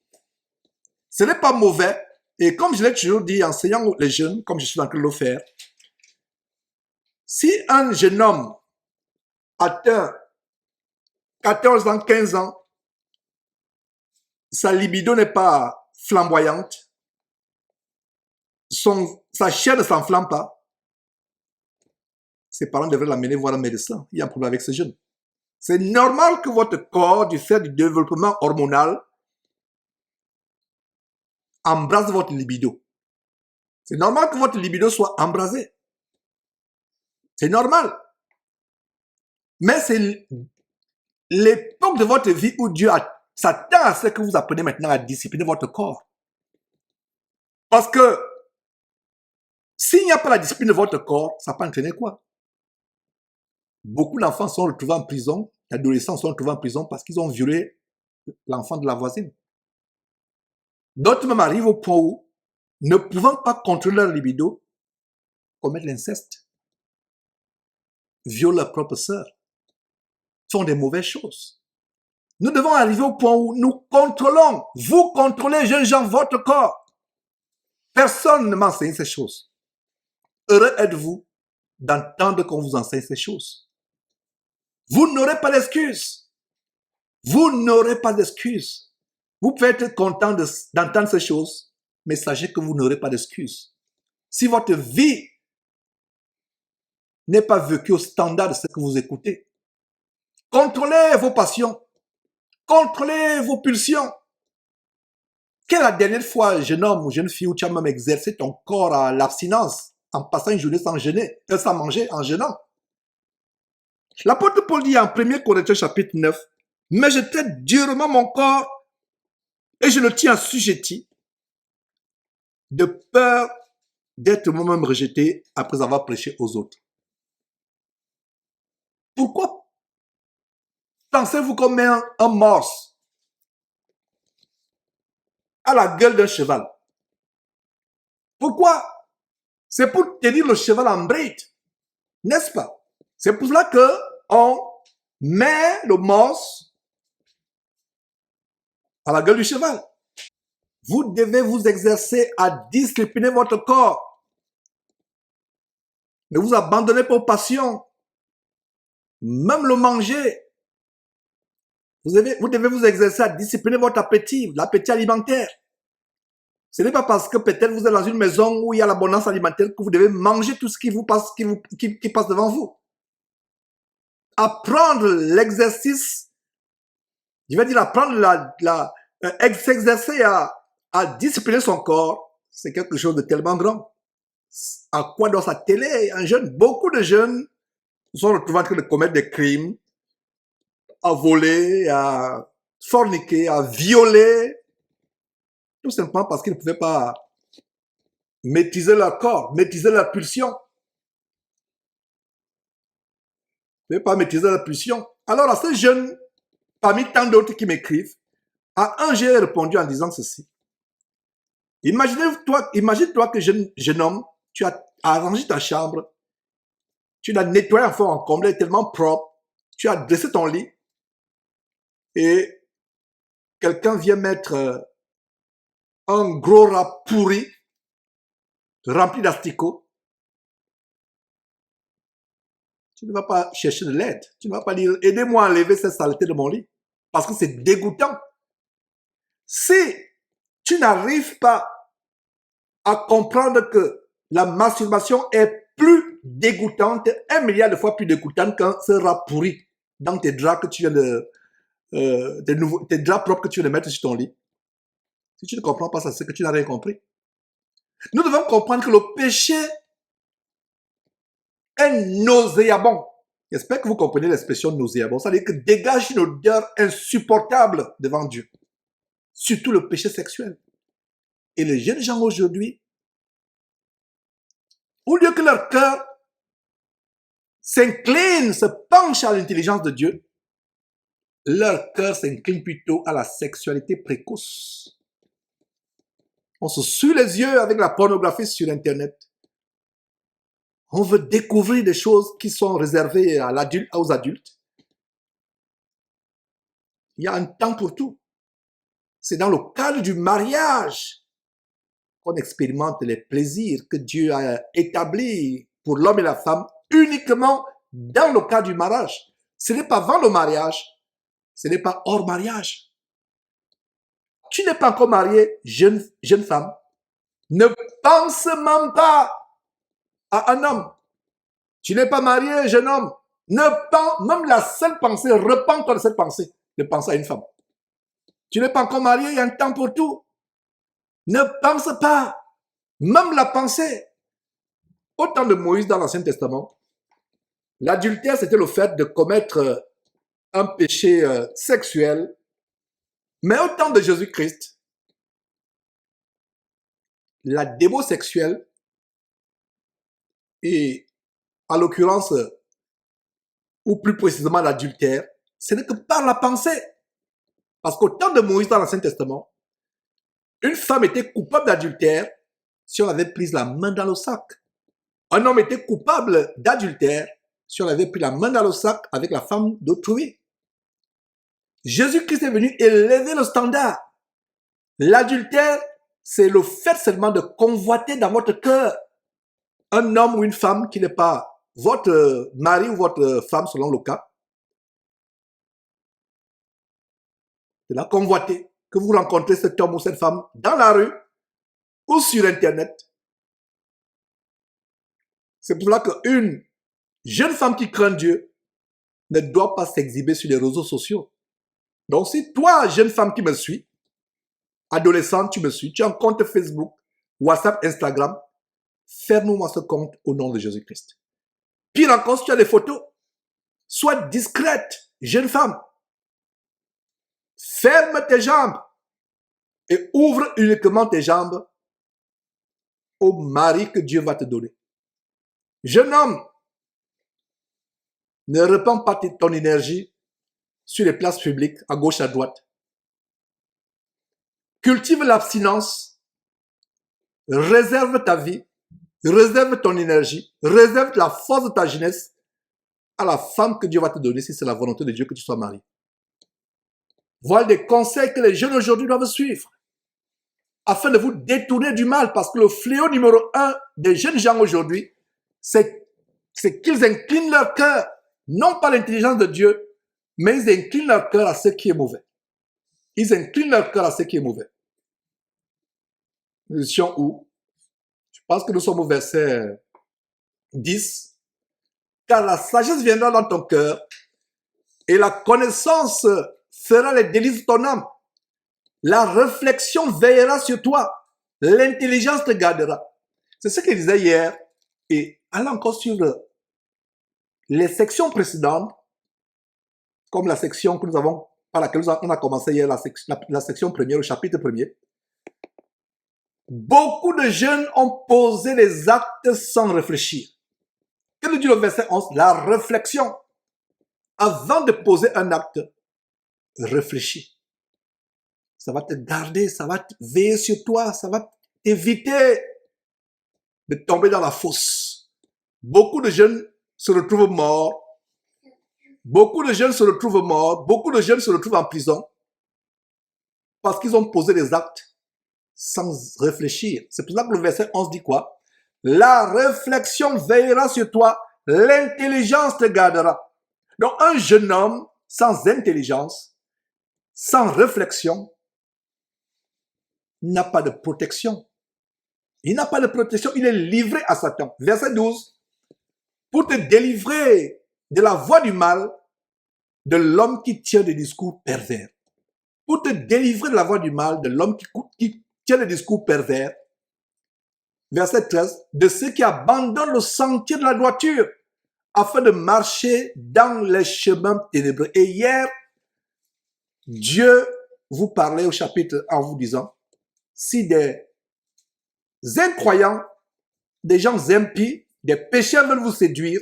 Ce n'est pas mauvais. Et comme je l'ai toujours dit, enseignant les jeunes, comme je suis en train de le faire, si un jeune homme atteint 14 ans, 15 ans, sa libido n'est pas flamboyante, sa chair ne s'enflamme pas, ses parents devraient l'amener voir un médecin. Il y a un problème avec ce jeune. C'est normal que votre corps, du fait du développement hormonal, embrase votre libido. C'est normal que votre libido soit embrasé. C'est normal. Mais c'est l'époque de votre vie où Dieu s'attend à ce que vous apprenez maintenant à discipliner votre corps. Parce que s'il n'y a pas la discipline de votre corps, ça peut entraîner quoi? Beaucoup d'enfants sont retrouvés en prison, d'adolescents sont retrouvés en prison parce qu'ils ont violé l'enfant de la voisine. D'autres même arrivent au point où, ne pouvant pas contrôler leur libido, commettent l'inceste, violent leur propre sœur, font des mauvaises choses. Nous devons arriver au point où nous contrôlons, vous contrôlez, jeunes gens, votre corps. Personne ne m'enseigne ces choses. Heureux êtes-vous d'entendre qu'on vous enseigne ces choses. Vous n'aurez pas d'excuse. Vous n'aurez pas d'excuse. Vous pouvez être content d'entendre ces choses, mais sachez que vous n'aurez pas d'excuses. Si votre vie n'est pas vécue au standard de ce que vous écoutez, contrôlez vos passions, contrôlez vos pulsions. Quelle est la dernière fois, jeune homme ou jeune fille, où tu as même exercé ton corps à l'abstinence en passant une journée sans jeûner, sans manger, en jeûnant? L'apôtre Paul dit en 1 Corinthiens chapitre 9, « Mais je traite durement mon corps et je le tiens assujetti de peur d'être moi-même rejeté après avoir prêché aux autres. » Pourquoi pensez-vous qu'on met un morse à la gueule d'un cheval? Pourquoi? C'est pour tenir le cheval en bride, n'est-ce pas? C'est pour cela que on met le morse à la gueule du cheval. Vous devez vous exercer à discipliner votre corps. Ne vous abandonnez pas aux passions. Même le manger. Vous devez vous exercer à discipliner votre appétit, l'appétit alimentaire. Ce n'est pas parce que peut-être vous êtes dans une maison où il y a l'abondance alimentaire que vous devez manger tout ce qui vous passe, qui passe devant vous. Apprendre l'exercice, je vais dire apprendre s'exercer à discipliner son corps, c'est quelque chose de tellement grand. À quoi doit s'atteler un jeune? Beaucoup de jeunes se sont retrouvés en train de commettre des crimes, à voler, à forniquer, à violer, tout simplement parce qu'ils ne pouvaient pas maîtriser leur corps, maîtriser leur pulsion. Ils ne pouvaient pas maîtriser leur pulsion. Alors à ces jeunes, parmi tant d'autres qui m'écrivent, à un, j'ai répondu en disant ceci. Imagine-toi que jeune homme, tu as arrangé ta chambre, tu l'as nettoyé en fond en comble, elle est tellement propre, tu as dressé ton lit et quelqu'un vient mettre un gros rat pourri rempli d'asticots. Tu ne vas pas chercher de l'aide. Tu ne vas pas dire, aidez-moi à enlever cette saleté de mon lit. Parce que c'est dégoûtant. Si tu n'arrives pas à comprendre que la masturbation est plus dégoûtante, 1 milliard de fois plus dégoûtante qu'un rat pourri dans tes draps que tu viens tes draps propres que tu viens de mettre sur ton lit. Si tu ne comprends pas ça, c'est que tu n'as rien compris. Nous devons comprendre que le péché est nauséabond. J'espère que vous comprenez l'expression nauséabond. Ça veut dire que dégage une odeur insupportable devant Dieu. Surtout le péché sexuel. Et les jeunes gens aujourd'hui, au lieu que leur cœur s'incline, se penche à l'intelligence de Dieu, leur cœur s'incline plutôt à la sexualité précoce. On se suit les yeux avec la pornographie sur Internet. On veut découvrir des choses qui sont réservées aux adultes. Il y a un temps pour tout. C'est dans le cadre du mariage qu'on expérimente les plaisirs que Dieu a établis pour l'homme et la femme uniquement dans le cadre du mariage. Ce n'est pas avant le mariage, ce n'est pas hors mariage. Tu n'es pas encore marié, jeune femme. Ne pense même pas à un homme. Tu n'es pas marié, jeune homme. Ne pense, même la seule pensée, repens-toi de cette pensée, de penser à une femme. Tu n'es pas encore marié, il y a un temps pour tout. Ne pense pas. Même la pensée. Au temps de Moïse dans l'Ancien Testament, l'adultère, c'était le fait de commettre un péché sexuel. Mais au temps de Jésus-Christ, la démo sexuelle, et en l'occurrence, ou plus précisément l'adultère, ce n'est que par la pensée. Parce qu'au temps de Moïse dans l'Ancien Testament, une femme était coupable d'adultère si on avait pris la main dans le sac. Un homme était coupable d'adultère si on avait pris la main dans le sac avec la femme d'autrui. Jésus-Christ est venu élever le standard. L'adultère, c'est le fait seulement de convoiter dans votre cœur un homme ou une femme qui n'est pas votre mari ou votre femme selon le cas. De la convoiter, que vous rencontrez cet homme ou cette femme dans la rue, ou sur Internet. C'est pour cela qu'une jeune femme qui craint Dieu ne doit pas s'exhiber sur les réseaux sociaux. Donc si toi, jeune femme qui me suis, adolescente, tu me suis, tu as un compte Facebook, WhatsApp, Instagram, ferme-moi ce compte au nom de Jésus-Christ. Pire encore, si tu as des photos, sois discrète, jeune femme. Ferme tes jambes et ouvre uniquement tes jambes au mari que Dieu va te donner. Jeune homme, ne répands pas ton énergie sur les places publiques, à gauche, à droite. Cultive l'abstinence, réserve ta vie, réserve ton énergie, réserve la force de ta jeunesse à la femme que Dieu va te donner si c'est la volonté de Dieu que tu sois marié. Voilà des conseils que les jeunes aujourd'hui doivent suivre afin de vous détourner du mal, parce que le fléau numéro 1 des jeunes gens aujourd'hui, c'est qu'ils inclinent leur cœur, non pas à l'intelligence de Dieu, mais ils inclinent leur cœur à ce qui est mauvais. Ils inclinent leur cœur à ce qui est mauvais. Nous étions où? Je pense que nous sommes au verset 10. Car la sagesse viendra dans ton cœur et la connaissance fera les délices de ton âme. La réflexion veillera sur toi. L'intelligence te gardera. C'est ce qu'il disait hier. Et allez encore suivre les sections précédentes, comme la section que nous avons, par laquelle on a commencé hier, la section première, le chapitre premier. Beaucoup de jeunes ont posé les actes sans réfléchir. Que nous dit le verset 11? La réflexion. Avant de poser un acte, réfléchis. Ça va te garder, ça va te veiller sur toi, ça va t'éviter de tomber dans la fosse. Beaucoup de jeunes se retrouvent morts. Beaucoup de jeunes se retrouvent morts. Beaucoup de jeunes se retrouvent en prison parce qu'ils ont posé des actes sans réfléchir. C'est pour ça que le verset 11 dit quoi? La réflexion veillera sur toi, l'intelligence te gardera. Donc un jeune homme sans intelligence, sans réflexion, n'a pas de protection. Il n'a pas de protection, il est livré à Satan. Verset 12. Pour te délivrer de la voie du mal, de l'homme qui tient des discours pervers. Pour te délivrer de la voie du mal, de l'homme qui tient des discours pervers. Verset 13. De ceux qui abandonnent le sentier de la droiture, afin de marcher dans les chemins ténébreux. Et hier, Dieu vous parlait au chapitre en vous disant, si des incroyants, des gens impies, des pécheurs veulent vous séduire,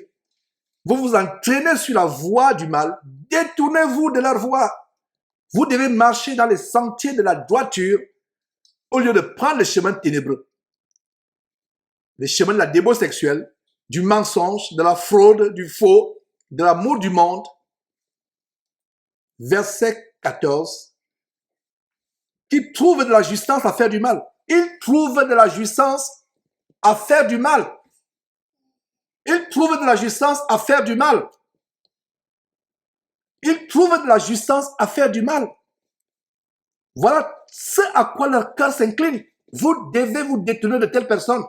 vous vous entraînez sur la voie du mal, détournez-vous de leur voie. Vous devez marcher dans les sentiers de la droiture au lieu de prendre le chemin ténébreux. Le chemin de la débauche sexuelle, du mensonge, de la fraude, du faux, de l'amour du monde. Verset 14. Qui trouve de la jouissance à faire du mal. Il trouve de la jouissance à faire du mal. Il trouve de la jouissance à faire du mal. Il trouve de la jouissance à faire du mal. Voilà ce à quoi leur cœur s'incline. Vous devez vous détourner de telles personnes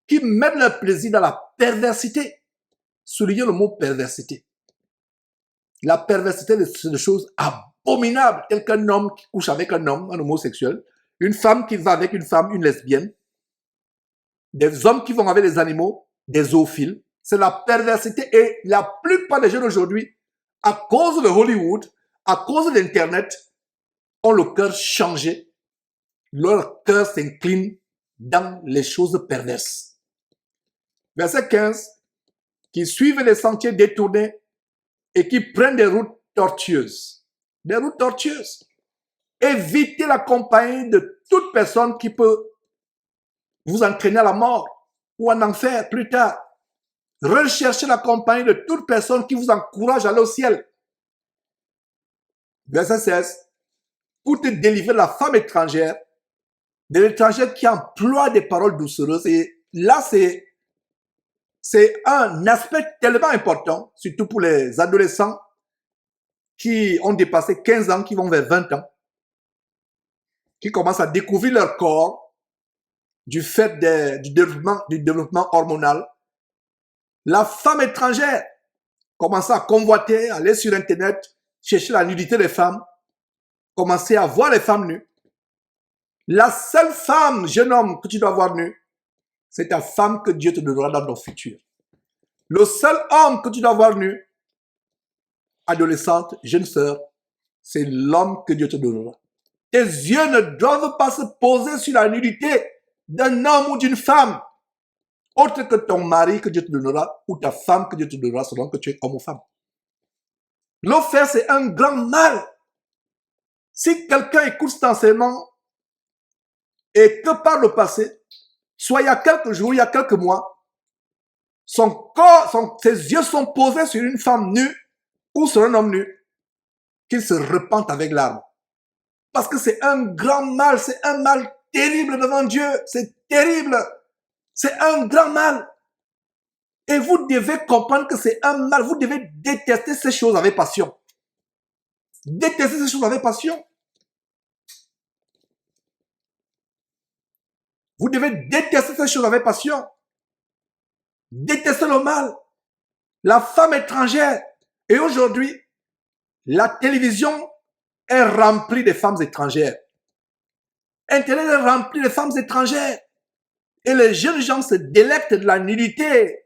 qui mettent leur plaisir dans la perversité. Soulignez le mot perversité. La perversité, c'est des choses abominables, telles qu'un homme qui couche avec un homme, un homosexuel, une femme qui va avec une femme, une lesbienne, des hommes qui vont avec des animaux, des zoophiles. C'est la perversité. Et la plupart des jeunes aujourd'hui, à cause de Hollywood, à cause d'Internet, ont le cœur changé. Leur cœur s'incline dans les choses perverses. Verset 15. Qui suivent les sentiers détournés et qui prennent des routes tortueuses. Des routes tortueuses. Évitez la compagnie de toute personne qui peut vous entraîner à la mort ou en enfer plus tard. Recherchez la compagnie de toute personne qui vous encourage à aller au ciel. Verset 16. Pour te délivrer de la femme étrangère, de l'étranger qui emploie des paroles doucereuses. Et là, c'est un aspect tellement important, surtout pour les adolescents qui ont dépassé 15 ans, qui vont vers 20 ans, qui commencent à découvrir leur corps, du fait du développement hormonal, la femme étrangère commençait à convoiter, aller sur Internet, chercher la nudité des femmes, commencer à voir les femmes nues. La seule femme, jeune homme, que tu dois voir nue, c'est ta femme que Dieu te donnera dans ton futur. Le seul homme que tu dois voir nu, adolescente, jeune sœur, c'est l'homme que Dieu te donnera. Tes yeux ne doivent pas se poser sur la nudité d'un homme ou d'une femme, autre que ton mari que Dieu te donnera ou ta femme que Dieu te donnera selon que tu es homme ou femme. Le faire, c'est un grand mal. Si quelqu'un écoute cet enseignement et que par le passé, soit il y a quelques jours, il y a quelques mois, ses yeux sont posés sur une femme nue ou sur un homme nu, qu'il se repente avec larmes. Parce que c'est un grand mal, c'est un mal terrible devant Dieu, c'est terrible, c'est un grand mal. Et vous devez comprendre que c'est un mal, vous devez détester ces choses avec passion. Détester ces choses avec passion. Vous devez détester ces choses avec passion. Détester le mal. La femme étrangère. Et aujourd'hui, la télévision est remplie de femmes étrangères. Internet est rempli de femmes étrangères. Et les jeunes gens se délectent de la nudité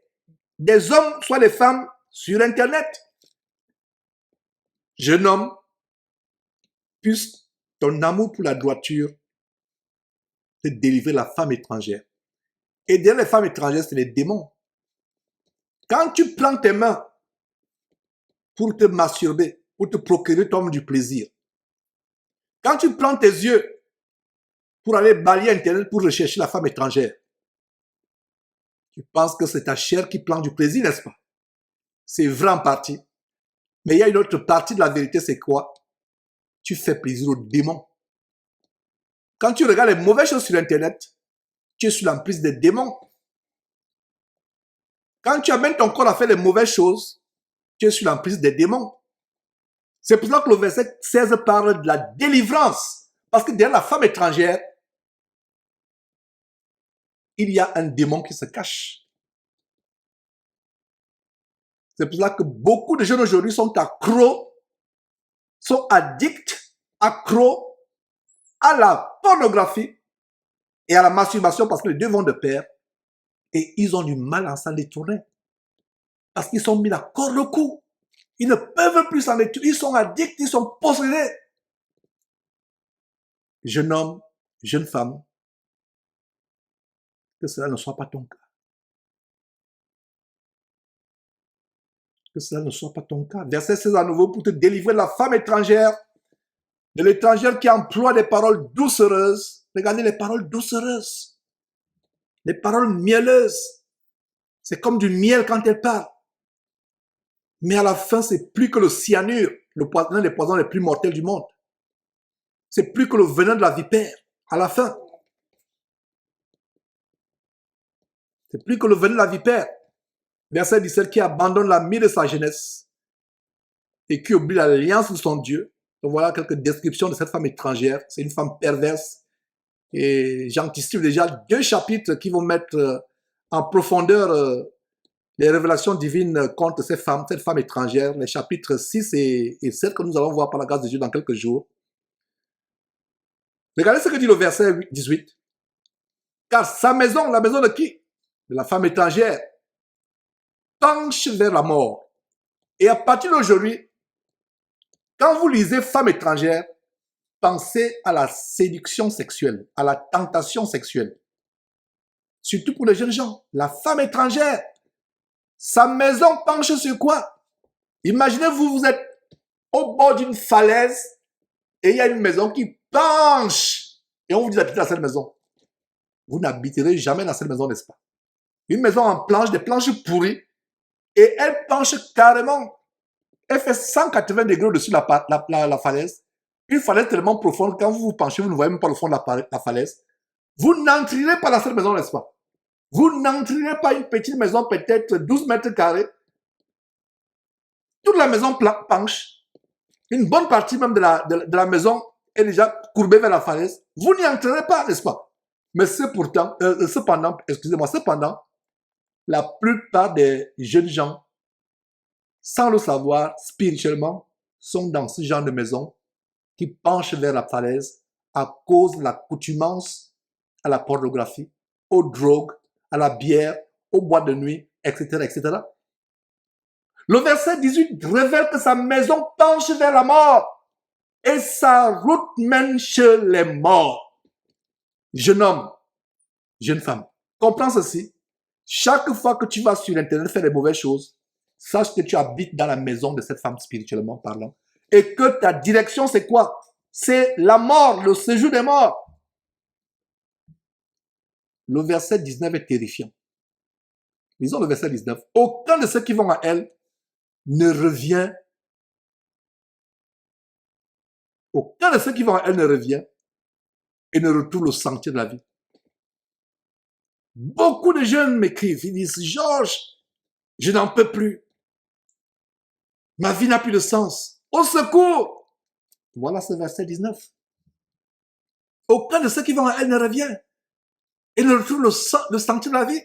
des hommes, soit des femmes, sur Internet. Jeune homme, puisse ton amour pour la droiture te délivrer la femme étrangère. Et derrière les femmes étrangères, c'est les démons. Quand tu prends tes mains pour te masturber, pour te procurer toi-même du plaisir, quand tu prends tes yeux pour aller balayer Internet pour rechercher la femme étrangère, tu penses que c'est ta chair qui prend du plaisir, n'est-ce pas? C'est vrai en partie. Mais il y a une autre partie de la vérité, c'est quoi? Tu fais plaisir aux démons. Quand tu regardes les mauvaises choses sur Internet, tu es sous l'emprise des démons. Quand tu amènes ton corps à faire les mauvaises choses, tu es sous l'emprise des démons. C'est pour ça que le verset 16 parle de la délivrance. Parce que derrière la femme étrangère, il y a un démon qui se cache. C'est pour ça que beaucoup de jeunes aujourd'hui sont accros, sont addicts, accros à la pornographie et à la masturbation parce que les deux vont de pair. Et ils ont du mal à s'en détourner. Parce qu'ils sont mis à corde au cou. Ils ne peuvent plus s'en détourner. Ils sont addicts, ils sont possédés. Jeune homme, jeune femme, que cela ne soit pas ton cas. Que cela ne soit pas ton cas. Verset 16 à nouveau pour te délivrer de la femme étrangère, de l'étrangère qui emploie des paroles doucereuses. Regardez les paroles doucereuses. Les paroles mielleuses. C'est comme du miel quand elle parle. Mais à la fin, c'est plus que le cyanure, l'un des poisons les plus mortels du monde. C'est plus que le venin de la vipère. À la fin. C'est plus que le venin de la vipère. Verset 17, qui abandonne l'ami de sa jeunesse et qui oublie l'alliance de son Dieu. Donc voilà quelques descriptions de cette femme étrangère. C'est une femme perverse. Et j'anticipe déjà 2 chapitres qui vont mettre en profondeur les révélations divines contre cette femme étrangère. Les chapitres 6 et 7 que nous allons voir par la grâce de Dieu dans quelques jours. Regardez ce que dit le verset 18. Car sa maison, la maison de qui? De la femme étrangère, penche vers la mort. Et à partir d'aujourd'hui, quand vous lisez femme étrangère, pensez à la séduction sexuelle, à la tentation sexuelle. Surtout pour les jeunes gens. La femme étrangère, sa maison penche sur quoi? Imaginez-vous, vous êtes au bord d'une falaise et il y a une maison qui penche. Et on vous dit d'habiter dans cette maison. Vous n'habiterez jamais dans cette maison, n'est-ce pas? Une maison en planche, des planches pourries. Et elle penche carrément. Elle fait 180 degrés au-dessus de la falaise. Une falaise tellement profonde, quand vous vous penchez, vous ne voyez même pas le fond de la falaise. Vous n'entrerez pas dans cette maison, n'est-ce pas? Vous n'entrerez pas une petite maison, peut-être 12 mètres carrés. Toute la maison penche. Une bonne partie même de la maison est déjà courbée vers la falaise. Vous n'y entrerez pas, n'est-ce pas? Mais cependant, excusez-moi, cependant, la plupart des jeunes gens, sans le savoir, spirituellement, sont dans ce genre de maison qui penchent vers la falaise à cause de l'accoutumance à la pornographie, aux drogues, à la bière, aux boîtes de nuit, etc., etc. Le verset 18 révèle que sa maison penche vers la mort et sa route mène chez les morts. Jeune homme, jeune femme, comprends ceci. Chaque fois que tu vas sur Internet faire des mauvaises choses, sache que tu habites dans la maison de cette femme spirituellement parlant et que ta direction, c'est quoi? C'est la mort, le séjour des morts. Le verset 19 est terrifiant. Lisons le verset 19. Aucun de ceux qui vont à elle ne revient. Aucun de ceux qui vont à elle ne revient et ne retrouve le sentier de la vie. Beaucoup de jeunes m'écrivent, ils disent, Georges, je n'en peux plus. Ma vie n'a plus de sens. Au secours! Voilà ce verset 19. Aucun de ceux qui vont à elle ne revient et ne retrouve le sentier de la vie.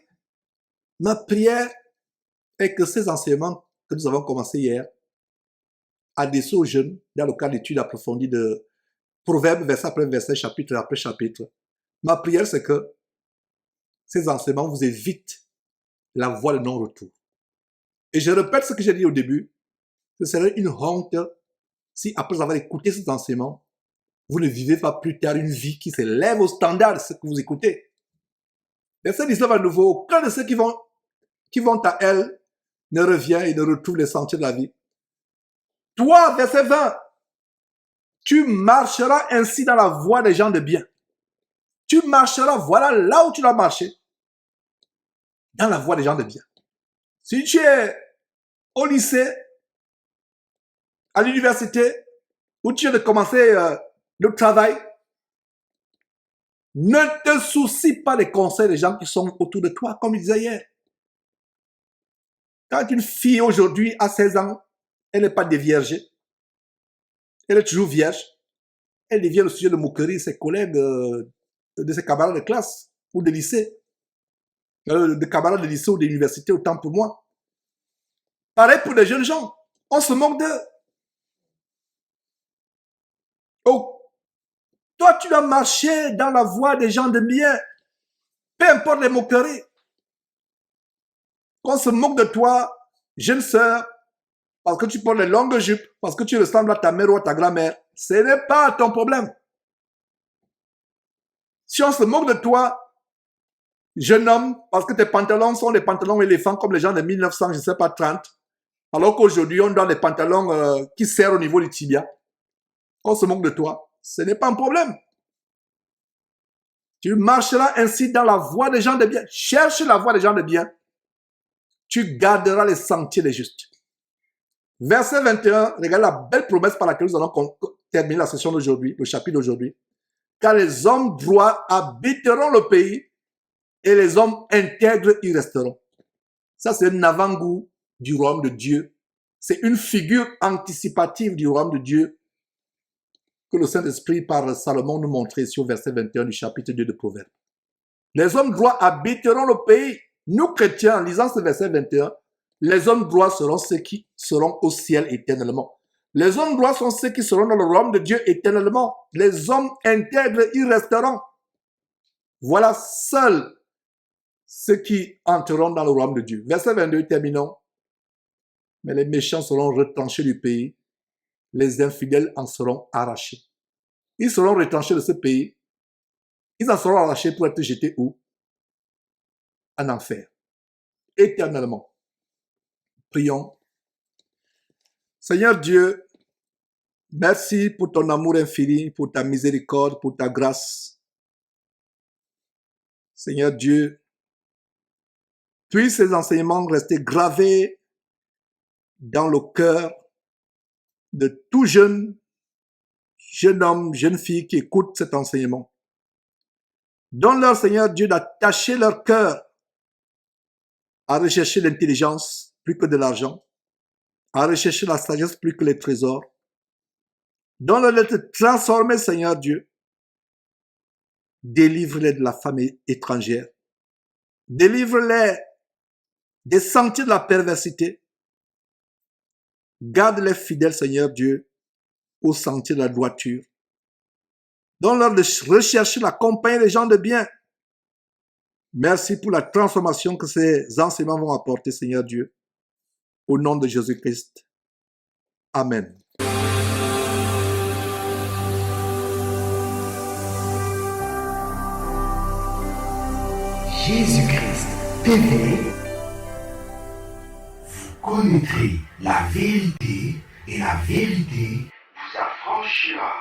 Ma prière est que ces enseignements que nous avons commencés hier adressés aux jeunes dans le cadre d'études approfondies de Proverbes, verset après verset, chapitre après chapitre. Ma prière, c'est que ces enseignements vous évitent la voie de non-retour. Et je répète ce que j'ai dit au début, ce serait une honte si après avoir écouté cet enseignement, vous ne vivez pas plus tard une vie qui s'élève au standard de ce que vous écoutez. Verset 19 à nouveau, aucun de ceux qui vont à elle ne revient et ne retrouve les sentiers de la vie. Toi, verset 20, tu marcheras ainsi dans la voie des gens de bien. Tu marcheras, voilà là où tu dois marcher, dans la voie des gens de bien. Si tu es au lycée, à l'université, où tu viens de commencer le travail, ne te soucie pas des conseils des gens qui sont autour de toi, comme je disais hier. Quand une fille aujourd'hui a 16 ans, elle n'est pas déviergée, elle est toujours vierge, elle devient le sujet de moquerie de ses collègues, de ses camarades de classe ou de lycée, de camarades de lycée ou d'université, autant pour moi. Pareil pour les jeunes gens, on se moque d'eux. Oh, toi, tu dois marcher dans la voie des gens de bien, peu importe les moqueries. Qu'on se moque de toi, jeune sœur, parce que tu portes les longues jupes, parce que tu ressembles à ta mère ou à ta grand-mère, ce n'est pas ton problème. Si on se moque de toi, jeune homme, parce que tes pantalons sont des pantalons éléphants comme les gens de 1900, je ne sais pas, 30, alors qu'aujourd'hui, on donne des pantalons qui serrent au niveau du tibia, on se moque de toi, ce n'est pas un problème. Tu marcheras ainsi dans la voie des gens de bien. Cherche la voie des gens de bien. Tu garderas les sentiers des justes. Verset 21, regarde la belle promesse par laquelle nous allons terminer la session d'aujourd'hui, le chapitre d'aujourd'hui. Car les hommes droits habiteront le pays et les hommes intègres y resteront. Ça, c'est un avant-goût du royaume de Dieu. C'est une figure anticipative du royaume de Dieu que le Saint-Esprit par Salomon nous montrait sur verset 21 du chapitre 2 de Proverbes. Les hommes droits habiteront le pays. Nous, chrétiens, en lisant ce verset 21, les hommes droits seront ceux qui seront au ciel éternellement. Les hommes droits sont ceux qui seront dans le royaume de Dieu éternellement. Les hommes intègres y resteront. Voilà seuls ceux qui entreront dans le royaume de Dieu. Verset 22, terminons. Mais les méchants seront retranchés du pays. Les infidèles en seront arrachés. Ils seront retranchés de ce pays. Ils en seront arrachés pour être jetés où? En enfer. Éternellement. Prions. Seigneur Dieu, merci pour ton amour infini, pour ta miséricorde, pour ta grâce. Seigneur Dieu, puissent ces enseignements rester gravés dans le cœur de tout jeune homme, jeune fille qui écoute cet enseignement. Donne-leur, Seigneur Dieu, d'attacher leur cœur à rechercher l'intelligence plus que de l'argent, à rechercher la sagesse plus que les trésors. Donne-leur d'être transformés, Seigneur Dieu, Délivre-les de la femme étrangère. Délivre-les des sentiers de la perversité. Garde-les fidèles, Seigneur Dieu, au sentier de la droiture. Donne-leur de rechercher la compagnie des gens de bien. Merci pour la transformation que ces enseignements vont apporter, Seigneur Dieu. Au nom de Jésus-Christ. Amen. Jésus-Christ TV, vous connaîtrez la vérité et la vérité vous affranchira.